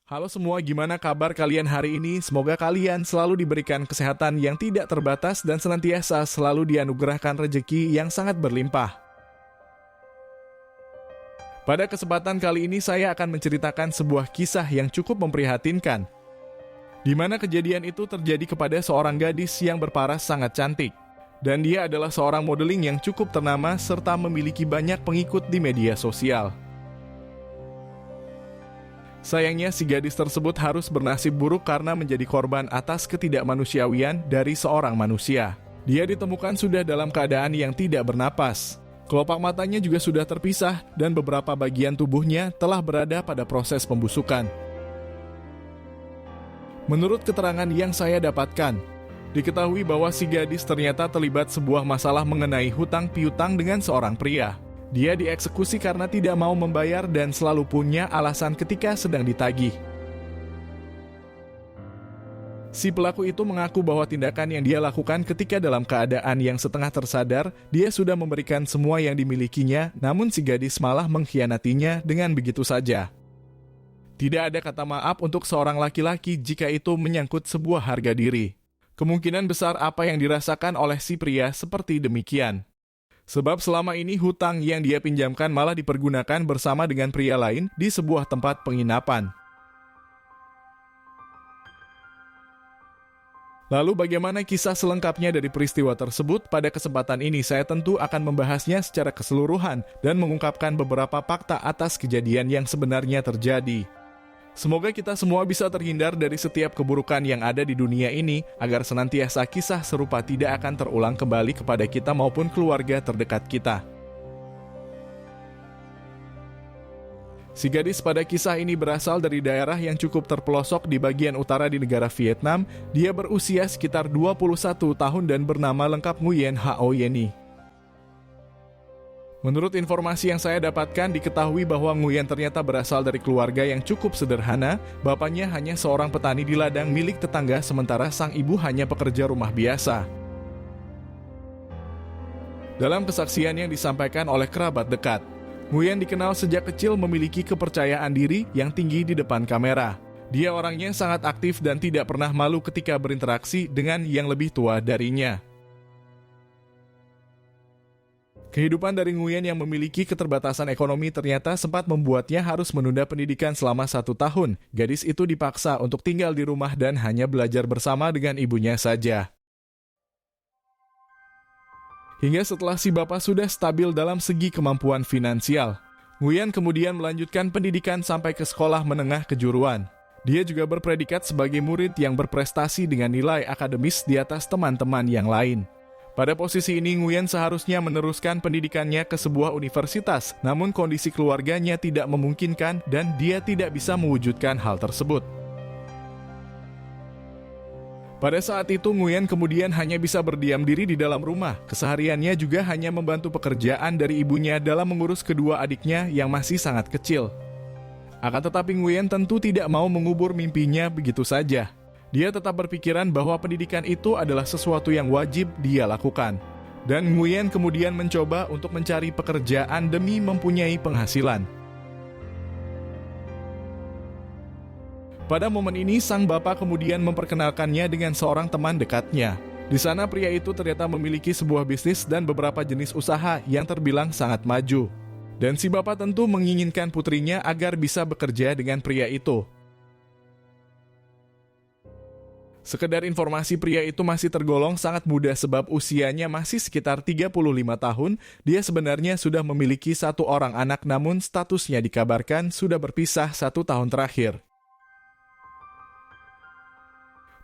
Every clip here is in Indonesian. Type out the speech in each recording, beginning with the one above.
Halo semua, gimana kabar kalian hari ini? Semoga kalian selalu diberikan kesehatan yang tidak terbatas dan senantiasa selalu dianugerahkan rejeki yang sangat berlimpah. Pada kesempatan kali ini saya akan menceritakan sebuah kisah yang cukup memprihatinkan, di mana kejadian itu terjadi kepada seorang gadis yang berparas sangat cantik. Dan dia adalah seorang modeling yang cukup ternama serta memiliki banyak pengikut di media sosial. Sayangnya si gadis tersebut harus bernasib buruk karena menjadi korban atas ketidakmanusiawian dari seorang manusia. Dia ditemukan sudah dalam keadaan yang tidak bernapas. Kelopak matanya juga sudah terpisah dan beberapa bagian tubuhnya telah berada pada proses pembusukan. Menurut keterangan yang saya dapatkan, diketahui bahwa si gadis ternyata terlibat sebuah masalah mengenai hutang piutang dengan seorang pria. Dia dieksekusi karena tidak mau membayar dan selalu punya alasan ketika sedang ditagih. Si pelaku itu mengaku bahwa tindakan yang dia lakukan ketika dalam keadaan yang setengah tersadar, dia sudah memberikan semua yang dimilikinya, namun si gadis malah mengkhianatinya dengan begitu saja. Tidak ada kata maaf untuk seorang laki-laki jika itu menyangkut sebuah harga diri. Kemungkinan besar apa yang dirasakan oleh si pria seperti demikian. Sebab selama ini hutang yang dia pinjamkan malah dipergunakan bersama dengan pria lain di sebuah tempat penginapan. Lalu bagaimana kisah selengkapnya dari peristiwa tersebut? Pada kesempatan ini saya tentu akan membahasnya secara keseluruhan dan mengungkapkan beberapa fakta atas kejadian yang sebenarnya terjadi. Semoga kita semua bisa terhindar dari setiap keburukan yang ada di dunia ini, agar senantiasa kisah serupa tidak akan terulang kembali kepada kita maupun keluarga terdekat kita. Si gadis pada kisah ini berasal dari daerah yang cukup terpelosok di bagian utara di negara Vietnam. Dia berusia sekitar 21 tahun dan bernama lengkap Nguyen Hao Yeni. Menurut informasi yang saya dapatkan, diketahui bahwa Nguyen ternyata berasal dari keluarga yang cukup sederhana. Bapaknya hanya seorang petani di ladang milik tetangga, sementara sang ibu hanya pekerja rumah biasa. Dalam kesaksian yang disampaikan oleh kerabat dekat, Nguyen dikenal sejak kecil memiliki kepercayaan diri yang tinggi di depan kamera. Dia orangnya sangat aktif dan tidak pernah malu ketika berinteraksi dengan yang lebih tua darinya. Kehidupan dari Nguyen yang memiliki keterbatasan ekonomi ternyata sempat membuatnya harus menunda pendidikan selama 1 tahun. Gadis itu dipaksa untuk tinggal di rumah dan hanya belajar bersama dengan ibunya saja. Hingga setelah si bapak sudah stabil dalam segi kemampuan finansial, Nguyen kemudian melanjutkan pendidikan sampai ke sekolah menengah kejuruan. Dia juga berpredikat sebagai murid yang berprestasi dengan nilai akademis di atas teman-teman yang lain. Pada posisi ini Nguyen seharusnya meneruskan pendidikannya ke sebuah universitas, namun kondisi keluarganya tidak memungkinkan dan dia tidak bisa mewujudkan hal tersebut. Pada saat itu Nguyen kemudian hanya bisa berdiam diri di dalam rumah. Kesehariannya juga hanya membantu pekerjaan dari ibunya dalam mengurus kedua adiknya yang masih sangat kecil. Akan tetapi Nguyen tentu tidak mau mengubur mimpinya begitu saja. Dia tetap berpikiran bahwa pendidikan itu adalah sesuatu yang wajib dia lakukan. Dan Nguyen kemudian mencoba untuk mencari pekerjaan demi mempunyai penghasilan. Pada momen ini, sang bapak kemudian memperkenalkannya dengan seorang teman dekatnya. Di sana pria itu ternyata memiliki sebuah bisnis dan beberapa jenis usaha yang terbilang sangat maju. Dan si bapak tentu menginginkan putrinya agar bisa bekerja dengan pria itu. Sekedar informasi, pria itu masih tergolong sangat muda sebab usianya masih sekitar 35 tahun. Dia sebenarnya sudah memiliki 1 orang anak, namun statusnya dikabarkan sudah berpisah 1 tahun terakhir.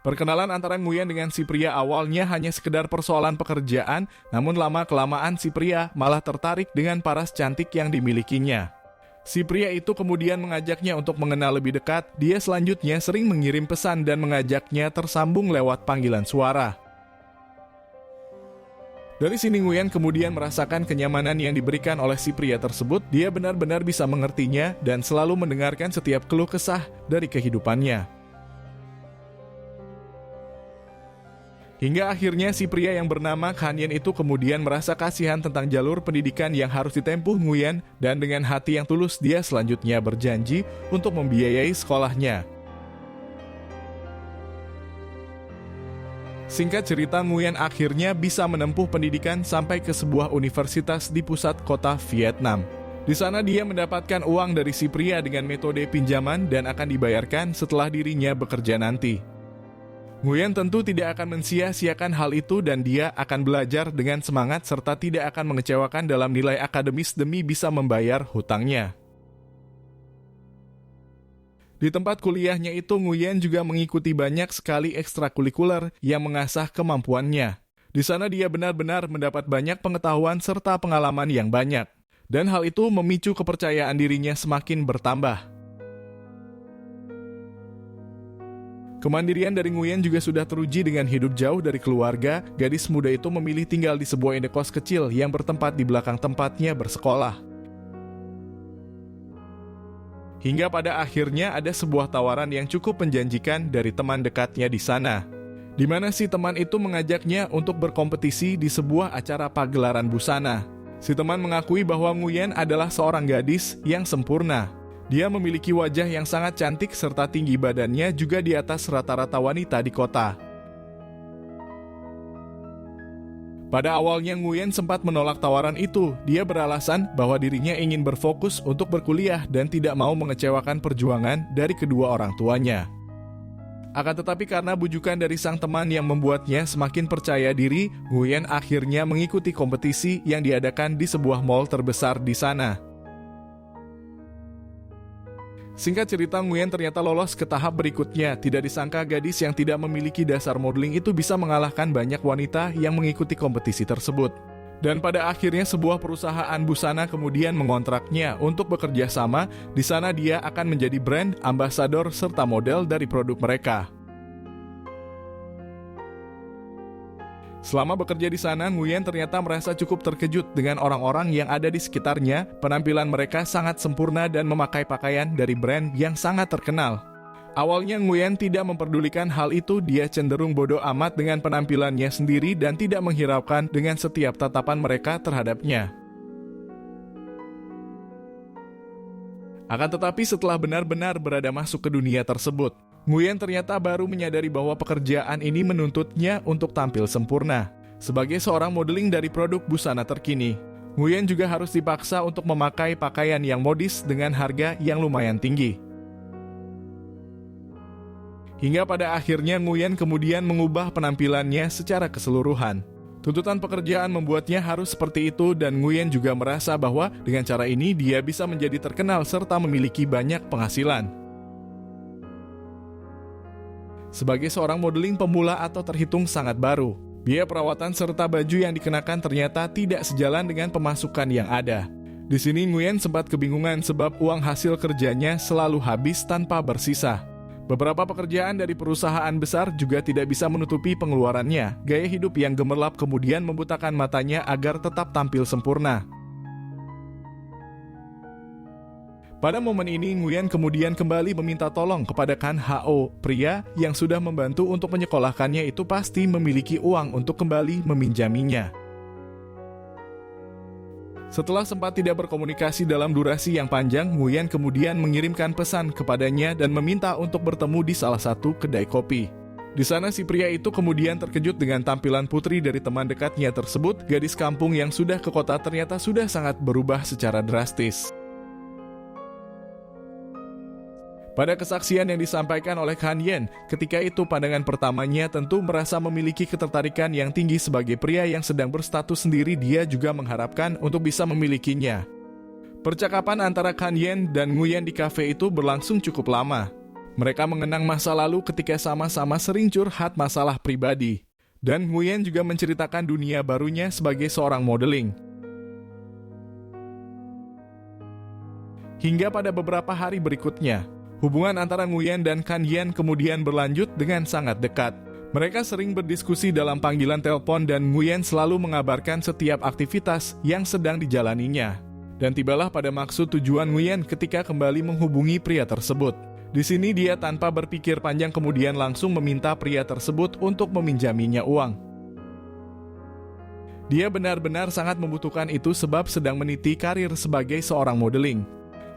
Perkenalan antara Nguyen dengan si pria awalnya hanya sekedar persoalan pekerjaan, namun lama-kelamaan si pria malah tertarik dengan paras cantik yang dimilikinya. Si pria itu kemudian mengajaknya untuk mengenal lebih dekat. Dia selanjutnya sering mengirim pesan dan mengajaknya tersambung lewat panggilan suara. Dari sini Nguyen kemudian merasakan kenyamanan yang diberikan oleh si pria tersebut. Dia benar-benar bisa mengertinya dan selalu mendengarkan setiap keluh kesah dari kehidupannya. Hingga akhirnya si pria yang bernama Kan Yen itu kemudian merasa kasihan tentang jalur pendidikan yang harus ditempuh Nguyen, dan dengan hati yang tulus dia selanjutnya berjanji untuk membiayai sekolahnya. Singkat cerita, Nguyen akhirnya bisa menempuh pendidikan sampai ke sebuah universitas di pusat kota Vietnam. Di sana dia mendapatkan uang dari si pria dengan metode pinjaman dan akan dibayarkan setelah dirinya bekerja nanti. Nguyen tentu tidak akan mensia-siakan hal itu dan dia akan belajar dengan semangat serta tidak akan mengecewakan dalam nilai akademis demi bisa membayar hutangnya. Di tempat kuliahnya itu, Nguyen juga mengikuti banyak sekali ekstrakurikuler yang mengasah kemampuannya. Di sana dia benar-benar mendapat banyak pengetahuan serta pengalaman yang banyak. Dan hal itu memicu kepercayaan dirinya semakin bertambah. Kemandirian dari Nguyen juga sudah teruji dengan hidup jauh dari keluarga. Gadis muda itu memilih tinggal di sebuah indekos kecil yang bertempat di belakang tempatnya bersekolah. Hingga pada akhirnya ada sebuah tawaran yang cukup menjanjikan dari teman dekatnya di sana, di mana si teman itu mengajaknya untuk berkompetisi di sebuah acara pagelaran busana. Si teman mengakui bahwa Nguyen adalah seorang gadis yang sempurna. Dia memiliki wajah yang sangat cantik serta tinggi badannya juga di atas rata-rata wanita di kota. Pada awalnya Nguyen sempat menolak tawaran itu. Dia beralasan bahwa dirinya ingin berfokus untuk berkuliah dan tidak mau mengecewakan perjuangan dari kedua orang tuanya. Akan tetapi karena bujukan dari sang teman yang membuatnya semakin percaya diri, Nguyen akhirnya mengikuti kompetisi yang diadakan di sebuah mall terbesar di sana. Singkat cerita, Nguyen ternyata lolos ke tahap berikutnya. Tidak disangka gadis yang tidak memiliki dasar modeling itu bisa mengalahkan banyak wanita yang mengikuti kompetisi tersebut. Dan pada akhirnya sebuah perusahaan busana kemudian mengontraknya untuk bekerja sama. Di sana dia akan menjadi brand, ambasador, serta model dari produk mereka. Selama bekerja di sana, Nguyen ternyata merasa cukup terkejut dengan orang-orang yang ada di sekitarnya. Penampilan mereka sangat sempurna dan memakai pakaian dari brand yang sangat terkenal. Awalnya Nguyen tidak memperdulikan hal itu, dia cenderung bodoh amat dengan penampilannya sendiri dan tidak menghiraukan dengan setiap tatapan mereka terhadapnya. Akan tetapi setelah benar-benar berada masuk ke dunia tersebut, Nguyen ternyata baru menyadari bahwa pekerjaan ini menuntutnya untuk tampil sempurna. Sebagai seorang modeling dari produk busana terkini, Nguyen juga harus dipaksa untuk memakai pakaian yang modis dengan harga yang lumayan tinggi. Hingga pada akhirnya Nguyen kemudian mengubah penampilannya secara keseluruhan. Tuntutan pekerjaan membuatnya harus seperti itu dan Nguyen juga merasa bahwa dengan cara ini dia bisa menjadi terkenal serta memiliki banyak penghasilan. Sebagai seorang modeling pemula atau terhitung sangat baru, biaya perawatan serta baju yang dikenakan ternyata tidak sejalan dengan pemasukan yang ada. Di sini Nguyen sempat kebingungan sebab uang hasil kerjanya selalu habis tanpa bersisa. Beberapa pekerjaan dari perusahaan besar juga tidak bisa menutupi pengeluarannya. Gaya hidup yang gemerlap kemudian membutakan matanya agar tetap tampil sempurna. Pada momen ini, Nguyen kemudian kembali meminta tolong kepada Kan Ho. Pria yang sudah membantu untuk menyekolahkannya itu pasti memiliki uang untuk kembali meminjaminya. Setelah sempat tidak berkomunikasi dalam durasi yang panjang, Nguyen kemudian mengirimkan pesan kepadanya dan meminta untuk bertemu di salah satu kedai kopi. Di sana si pria itu kemudian terkejut dengan tampilan putri dari teman dekatnya tersebut. Gadis kampung yang sudah ke kota ternyata sudah sangat berubah secara drastis. Pada kesaksian yang disampaikan oleh Kan Yen, ketika itu pandangan pertamanya tentu merasa memiliki ketertarikan yang tinggi sebagai pria yang sedang berstatus sendiri. Dia juga mengharapkan untuk bisa memilikinya. Percakapan antara Kan Yen dan Nguyen di kafe itu berlangsung cukup lama. Mereka mengenang masa lalu ketika sama-sama sering curhat masalah pribadi. Dan Nguyen juga menceritakan dunia barunya sebagai seorang modeling. Hingga pada beberapa hari berikutnya, hubungan antara Nguyen dan Kan Yen kemudian berlanjut dengan sangat dekat. Mereka sering berdiskusi dalam panggilan telepon dan Nguyen selalu mengabarkan setiap aktivitas yang sedang dijalaninya. Dan tibalah pada maksud tujuan Nguyen ketika kembali menghubungi pria tersebut. Di sini dia tanpa berpikir panjang kemudian langsung meminta pria tersebut untuk meminjaminya uang. Dia benar-benar sangat membutuhkan itu sebab sedang meniti karir sebagai seorang modeling.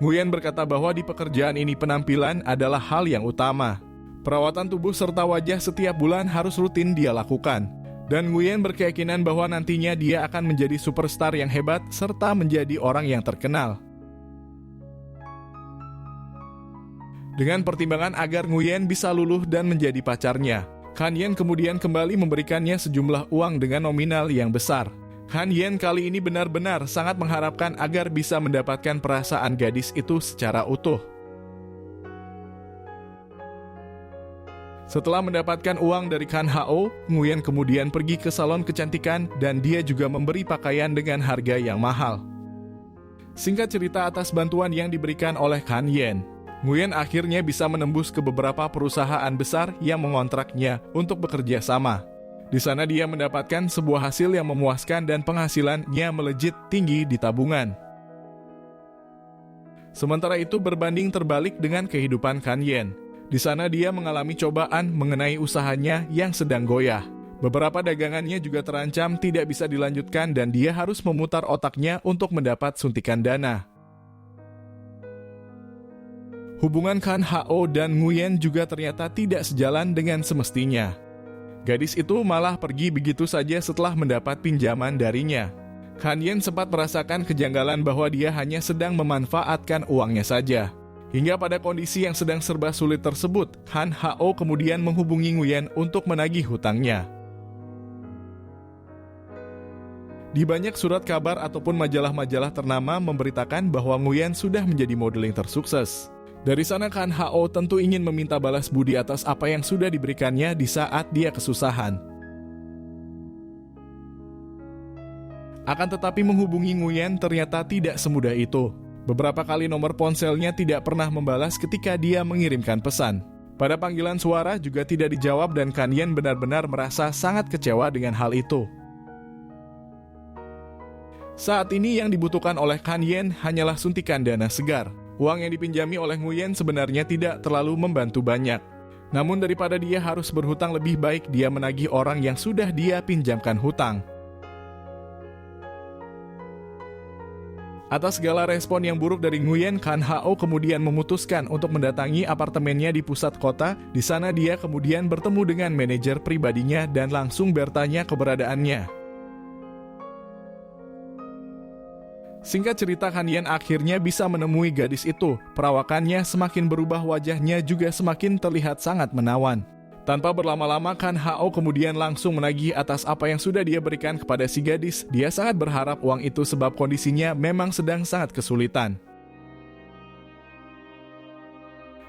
Nguyen berkata bahwa di pekerjaan ini penampilan adalah hal yang utama. Perawatan tubuh serta wajah setiap bulan harus rutin dia lakukan. Dan Nguyen berkeyakinan bahwa nantinya dia akan menjadi superstar yang hebat serta menjadi orang yang terkenal. Dengan pertimbangan agar Nguyen bisa luluh dan menjadi pacarnya, Han Yen kemudian kembali memberikannya sejumlah uang dengan nominal yang besar. Han Yen kali ini benar-benar sangat mengharapkan agar bisa mendapatkan perasaan gadis itu secara utuh. Setelah mendapatkan uang dari Kan Hao, Nguyen kemudian pergi ke salon kecantikan dan dia juga memberi pakaian dengan harga yang mahal. Singkat cerita, atas bantuan yang diberikan oleh Han Yen, Nguyen akhirnya bisa menembus ke beberapa perusahaan besar yang mengontraknya untuk bekerja sama. Di sana dia mendapatkan sebuah hasil yang memuaskan dan penghasilannya melejit tinggi di tabungan. Sementara itu berbanding terbalik dengan kehidupan Han Yen. Di sana dia mengalami cobaan mengenai usahanya yang sedang goyah. Beberapa dagangannya juga terancam tidak bisa dilanjutkan dan dia harus memutar otaknya untuk mendapat suntikan dana. Hubungan Kan Hao dan Nguyen juga ternyata tidak sejalan dengan semestinya. Gadis itu malah pergi begitu saja setelah mendapat pinjaman darinya. Han Yen sempat merasakan kejanggalan bahwa dia hanya sedang memanfaatkan uangnya saja. Hingga pada kondisi yang sedang serba sulit tersebut, Han Hao kemudian menghubungi Nguyen untuk menagih hutangnya. Di banyak surat kabar ataupun majalah-majalah ternama memberitakan bahwa Nguyen sudah menjadi modeling tersukses. Dari sana Kan Hao tentu ingin meminta balas budi atas apa yang sudah diberikannya di saat dia kesusahan. Akan tetapi menghubungi Nguyen ternyata tidak semudah itu. Beberapa kali nomor ponselnya tidak pernah membalas ketika dia mengirimkan pesan. Pada panggilan suara juga tidak dijawab dan Kan Yen benar-benar merasa sangat kecewa dengan hal itu. Saat ini yang dibutuhkan oleh Kan Yen hanyalah suntikan dana segar. Uang yang dipinjami oleh Nguyen sebenarnya tidak terlalu membantu banyak. Namun daripada dia harus berhutang, lebih baik dia menagih orang yang sudah dia pinjamkan hutang. Atas segala respon yang buruk dari Nguyen, Kan Hao kemudian memutuskan untuk mendatangi apartemennya di pusat kota. Di sana dia kemudian bertemu dengan manajer pribadinya dan langsung bertanya keberadaannya. Singkat cerita, Han Yen akhirnya bisa menemui gadis itu. Perawakannya semakin berubah, wajahnya juga semakin terlihat sangat menawan. Tanpa berlama-lama, Kan Hao kemudian langsung menagih atas apa yang sudah dia berikan kepada si gadis. Dia sangat berharap uang itu sebab kondisinya memang sedang sangat kesulitan.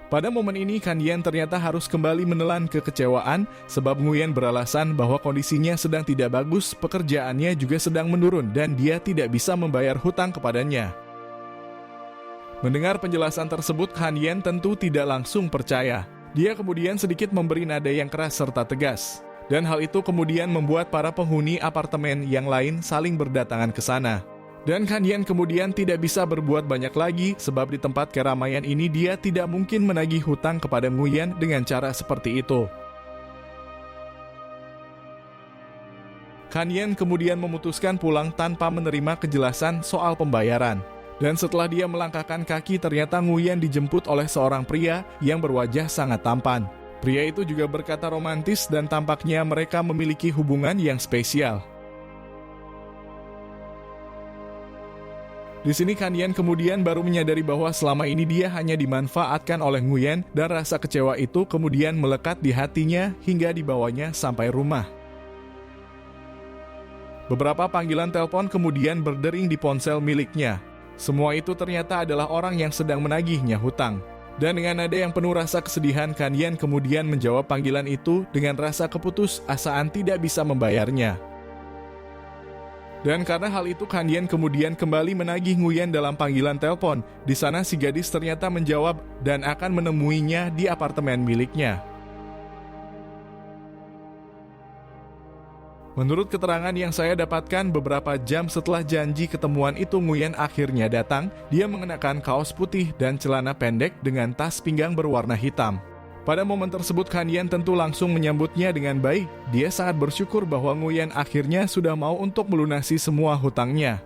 Pada momen ini, Kan Yen ternyata harus kembali menelan kekecewaan sebab Nguyen beralasan bahwa kondisinya sedang tidak bagus, pekerjaannya juga sedang menurun dan dia tidak bisa membayar hutang kepadanya. Mendengar penjelasan tersebut, Han Yen tentu tidak langsung percaya. Dia kemudian sedikit memberi nada yang keras serta tegas. Dan hal itu kemudian membuat para penghuni apartemen yang lain saling berdatangan ke sana. Dan Han Yen kemudian tidak bisa berbuat banyak lagi sebab di tempat keramaian ini dia tidak mungkin menagih hutang kepada Nguyen dengan cara seperti itu. Han Yen kemudian memutuskan pulang tanpa menerima kejelasan soal pembayaran. Dan setelah dia melangkahkan kaki, ternyata Nguyen dijemput oleh seorang pria yang berwajah sangat tampan. Pria itu juga berkata romantis dan tampaknya mereka memiliki hubungan yang spesial. Di sini Han Yen kemudian baru menyadari bahwa selama ini dia hanya dimanfaatkan oleh Nguyen dan rasa kecewa itu kemudian melekat di hatinya hingga dibawanya sampai rumah. Beberapa panggilan telepon kemudian berdering di ponsel miliknya. Semua itu ternyata adalah orang yang sedang menagihnya hutang. Dan dengan nada yang penuh rasa kesedihan, Han Yen kemudian menjawab panggilan itu dengan rasa keputusasaan tidak bisa membayarnya. Dan karena hal itu, Han Yen kemudian kembali menagih Nguyen dalam panggilan telepon. Di sana si gadis ternyata menjawab dan akan menemuinya di apartemen miliknya. Menurut keterangan yang saya dapatkan, beberapa jam setelah janji ketemuan itu Nguyen akhirnya datang. Dia mengenakan kaos putih dan celana pendek dengan tas pinggang berwarna hitam. Pada momen tersebut Han Yan tentu langsung menyambutnya dengan baik. Dia sangat bersyukur bahwa Nguyen akhirnya sudah mau untuk melunasi semua hutangnya.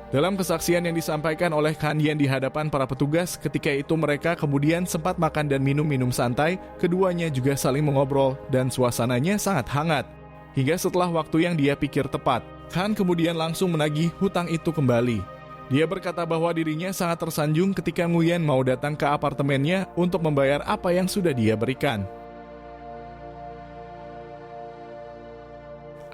Dalam kesaksian yang disampaikan oleh Han Yan di hadapan para petugas, ketika itu mereka kemudian sempat makan dan minum santai. Keduanya juga saling mengobrol dan suasananya sangat hangat. Hingga setelah waktu yang dia pikir tepat, Han kemudian langsung menagih hutang itu kembali. Dia berkata bahwa dirinya sangat tersanjung ketika Nguyen mau datang ke apartemennya untuk membayar apa yang sudah dia berikan.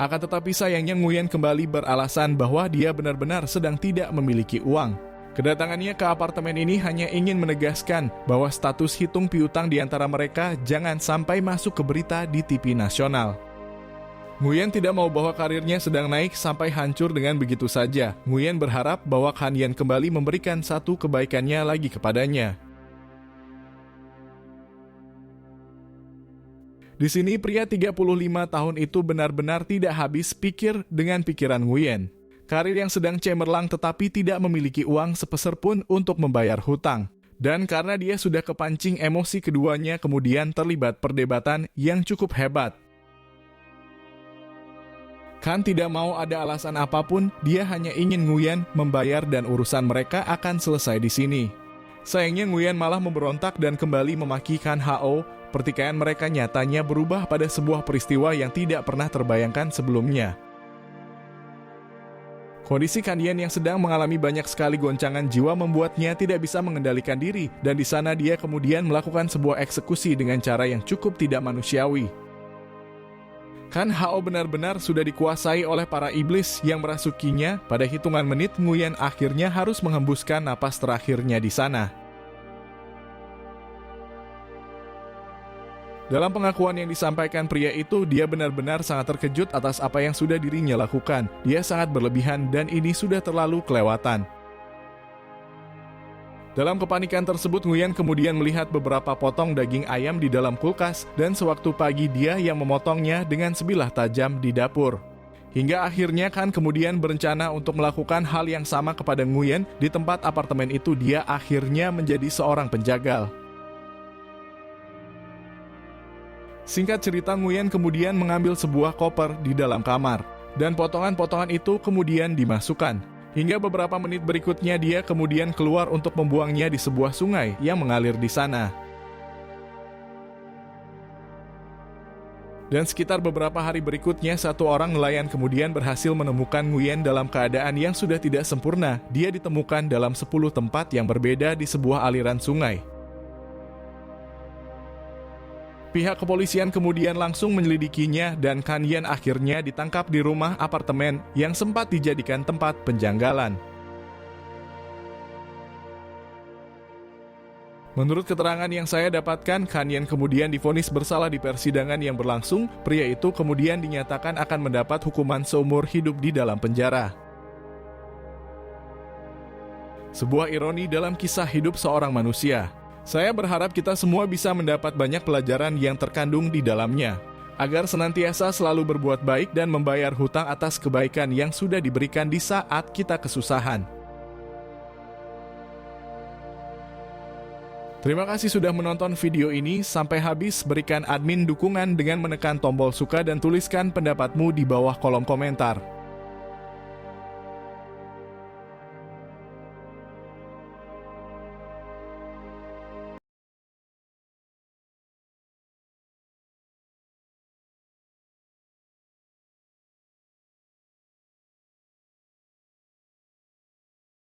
Akan tetapi sayangnya Nguyen kembali beralasan bahwa dia benar-benar sedang tidak memiliki uang. Kedatangannya ke apartemen ini hanya ingin menegaskan bahwa status hitung piutang di antara mereka jangan sampai masuk ke berita di TV nasional. Nguyen tidak mau bahwa karirnya sedang naik sampai hancur dengan begitu saja. Nguyen berharap bahwa Han Yan kembali memberikan satu kebaikannya lagi kepadanya. Di sini pria 35 tahun itu benar-benar tidak habis pikir dengan pikiran Nguyen. Karir yang sedang cemerlang tetapi tidak memiliki uang sepeser pun untuk membayar hutang. Dan karena dia sudah kepancing emosi, keduanya kemudian terlibat perdebatan yang cukup hebat. Han tidak mau ada alasan apapun, dia hanya ingin Nguyen membayar dan urusan mereka akan selesai di sini. Sayangnya Nguyen malah memberontak dan kembali memaki Han Hao. Pertikaian mereka nyatanya berubah pada sebuah peristiwa yang tidak pernah terbayangkan sebelumnya. Kondisi Han Yan yang sedang mengalami banyak sekali goncangan jiwa membuatnya tidak bisa mengendalikan diri, dan di sana dia kemudian melakukan sebuah eksekusi dengan cara yang cukup tidak manusiawi. Han Hao benar-benar sudah dikuasai oleh para iblis yang merasukinya. Pada hitungan menit, Nguyen akhirnya harus menghembuskan napas terakhirnya di sana. Dalam pengakuan yang disampaikan pria itu, dia benar-benar sangat terkejut atas apa yang sudah dirinya lakukan. Dia sangat berlebihan dan ini sudah terlalu kelewatan. Dalam kepanikan tersebut, Nguyen kemudian melihat beberapa potong daging ayam di dalam kulkas dan sewaktu pagi dia yang memotongnya dengan sebilah tajam di dapur. Hingga akhirnya Han kemudian berencana untuk melakukan hal yang sama kepada Nguyen. Di tempat apartemen itu dia akhirnya menjadi seorang penjagal. Singkat cerita, Nguyen kemudian mengambil sebuah koper di dalam kamar, dan potongan-potongan itu kemudian dimasukkan. Hingga beberapa menit berikutnya dia kemudian keluar untuk membuangnya di sebuah sungai yang mengalir di sana. Dan sekitar beberapa hari berikutnya, satu orang nelayan kemudian berhasil menemukan Nguyen dalam keadaan yang sudah tidak sempurna. Dia ditemukan dalam 10 tempat yang berbeda di sebuah aliran sungai. Pihak kepolisian kemudian langsung menyelidikinya dan Han Yan akhirnya ditangkap di rumah apartemen yang sempat dijadikan tempat penjanggalan. Menurut keterangan yang saya dapatkan, Han Yan kemudian divonis bersalah di persidangan yang berlangsung. Pria itu kemudian dinyatakan akan mendapat hukuman seumur hidup di dalam penjara. Sebuah ironi dalam kisah hidup seorang manusia. Saya berharap kita semua bisa mendapat banyak pelajaran yang terkandung di dalamnya, agar senantiasa selalu berbuat baik dan membayar hutang atas kebaikan yang sudah diberikan di saat kita kesusahan. Terima kasih sudah menonton video ini sampai habis. Berikan admin dukungan dengan menekan tombol suka dan tuliskan pendapatmu di bawah kolom komentar.